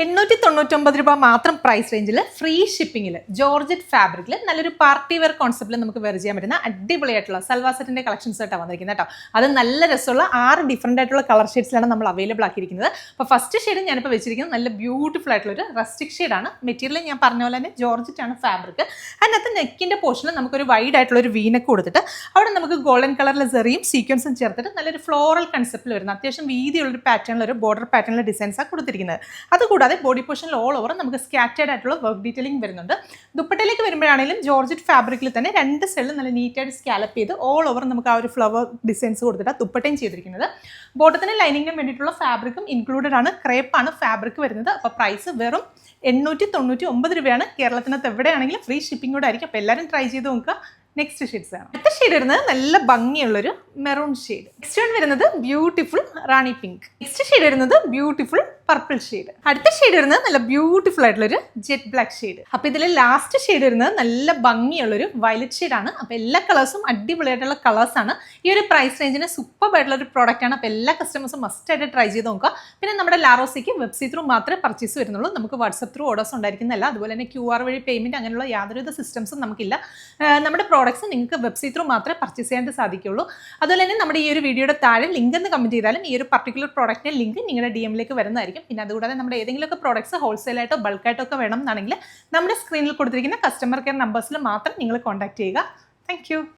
899 രൂപ മാത്രം പ്രൈസ് റേഞ്ചിൽ ഫ്രീ ഷിപ്പിംഗിൽ ജോർജറ്റ് ഫാബ്രിക്കിൽ നല്ലൊരു പാർട്ടി വെയർ കോൺസെപ്റ്റിൽ നമുക്ക് വെയർ ചെയ്യാൻ പറ്റുന്ന അടിപൊളിയായിട്ടുള്ള സൽവാർ സെറ്റിന്റെ കളക്ഷൻസ് ആയിട്ടാണ് വന്നിരിക്കുന്നത് കേട്ടോ. അത് നല്ല രസമുള്ള 6 ഡിഫറെൻ്റ് ആയിട്ടുള്ള കളർ ഷെയ്ഡ്സിലാണ് നമ്മൾ അവൈലബിൾ ആക്കിയിരിക്കുന്നത്. അപ്പോൾ ഫസ്റ്റ് ഷെയ്ഡ് ഞാനിപ്പോൾ വെച്ചിരിക്കുന്നത് നല്ല ബ്യൂട്ടിഫുൾ ആയിട്ടുള്ള ഒരു റസ്റ്റിക് ഷെയ്ഡാണ്. മെറ്റീരിയൽ ഞാൻ പറഞ്ഞ പോലെ തന്നെ ജോർജറ്റ് ആണ് ഫാബ്രിക്. അതിനകത്ത് നെക്കിൻ്റെ പോർഷനിൽ നമുക്കൊരു വൈഡ് ആയിട്ടുള്ള ഒരു വീനക്ക് കൊടുത്തിട്ട് അവിടെ നമുക്ക് ഗോൾഡൻ കളറിലെ സെറിയും സീക്വൻസും ചേർത്തിട്ട് നല്ലൊരു ഫ്ലോറൽ കൺസെപ്റ്റിൽ വരുന്ന അത്യാവശ്യം വീതിയുള്ളൊരു പാറ്റേണിൽ ഒരു ബോർഡർ പാറ്റേണിലെ ഡിസൈൻസാണ് കൊടുത്തിരിക്കുന്നത്. അതുകൂടാതെ ബോഡി പോർഷനിൽ ഓൾ ഓവർ നമുക്ക് സ്കാറ്റേഡ് ആയിട്ടുള്ള വർക്ക് ഡീറ്റെയിലിംഗ് വരുന്നുണ്ട്. ദുപ്പട്ടയിലേക്ക് വരുമ്പോഴാണെങ്കിലും ജോർജറ്റ് ഫാബ്രിക്കിൽ തന്നെ 2 സൈഡിലും നല്ല നീറ്റായിട്ട് സ്കാലപ്പ് ചെയ്ത് ഓൾ ഓവർ നമുക്ക് ആ ഒരു ഫ്ലവർ ഡിസൈൻസ് കൊടുത്തിട്ട് ദുപ്പട്ടയും ചെയ്തിരിക്കുന്നത്. ബോട്ടത്തിന് ലൈനിങ്ങിന് വേണ്ടിയിട്ടുള്ള ഫാബ്രിക്കും ഇൻക്ലൂഡഡ് ആണ്. ക്രേപ്പാണ് ഫാബ്രിക് വരുന്നത്. അപ്പോൾ പ്രൈസ് വെറും 899 രൂപയാണ്. കേരളത്തിനകത്ത് എവിടെയാണെങ്കിലും ഫ്രീ ഷിപ്പിംഗ് കൂടെ ആയിരിക്കും. അപ്പോൾ എല്ലാവരും ട്രൈ ചെയ്ത് നോക്കുക. നെക്സ്റ്റ് ഷെയ്ഡ്സ് ആണ്. അടുത്ത ഷെയ്ഡ് വരുന്നത് നല്ല ഭംഗിയുള്ളൊരു മെറൂൺ ഷെയ്ഡ്. നെക്സ്റ്റ് വൺ വരുന്നത് ബ്യൂട്ടിഫുൾ റാണി പിങ്ക്. നെക്സ്റ്റ് ഷെയ്ഡ് വരുന്നത് ബ്യൂട്ടിഫുൾ പർപ്പിൾ ഷെയ്ഡ്. അടുത്ത ഷെയ്ഡ് വരുന്നത് നല്ല ബ്യൂട്ടിഫുൾ ആയിട്ടുള്ളൊരു ജെറ്റ് ബ്ലാക്ക് ഷെയ്ഡ്. അപ്പോൾ ഇതിൽ ലാസ്റ്റ് ഷെയ്ഡ് വരുന്നത് നല്ല ഭംഗിയുള്ളൊരു വയലറ്റ് ഷെയ്ഡാണ്. അപ്പോൾ എല്ലാ കളേഴ്സും അടിപൊളിയായിട്ടുള്ള കളേഴ്സാണ്. ഈ ഒരു പ്രൈസ് റേഞ്ചിന് സൂപ്പർ ആയിട്ടുള്ള ഒരു പ്രോഡക്റ്റ് ആണ്. അപ്പോൾ എല്ലാ കസ്റ്റമേഴ്സും മസ്റ്റ് ആയിട്ട് ട്രൈ ചെയ്ത് നോക്കുക. പിന്നെ നമ്മുടെ ലാറോസിക്ക് വെബ്സൈറ്റ് ത്രൂ മാത്രമേ പർച്ചേസ് വരുന്നുള്ളൂ. നമുക്ക് വാട്സപ്പ് ത്രൂ ഓർഡേഴ്സ് ഉണ്ടായിരിക്കുന്നതല്ല. അതുപോലെ തന്നെ QR വഴി പേയ്മെൻറ്റ് അങ്ങനെയുള്ള യാതൊരുവിധ സിസ്റ്റംസും നമുക്കില്ല. നമ്മുടെ പ്രോഡക്ട്സ് നിങ്ങൾക്ക് വെബ്സൈറ്റ് ത്രൂ മാത്രമേ പർച്ചേസ് ചെയ്യാൻ സാധിക്കുള്ളൂ. അതുപോലെ തന്നെ നമ്മുടെ ഈ ഒരു വീഡിയോയുടെ താഴെ ലിങ്ക് എന്ന് കമൻറ്റ് ചെയ്താലും ഈ ഒരു പർട്ടിക്കുലർ പ്രോഡക്റ്റിൻ്റെ ലിങ്ക് നിങ്ങളുടെ DM-ലേക്ക് വരുന്നതായിരിക്കും. പിന്നെ അതുകൂടാതെ നമ്മുടെ ഏതെങ്കിലുമൊക്കെ പ്രോഡക്ട്സ് ഹോൾസെയിലായിട്ടോ ബൾക്കായിട്ടോ ഒക്കെ വേണം എന്നാണെങ്കിൽ നമ്മുടെ സ്ക്രീനിൽ കൊടുത്തിരിക്കുന്ന കസ്റ്റമർ കെയർ നമ്പേഴ്സിൽ മാത്രം നിങ്ങൾ കോൺടാക്ട് ചെയ്യുക. താങ്ക്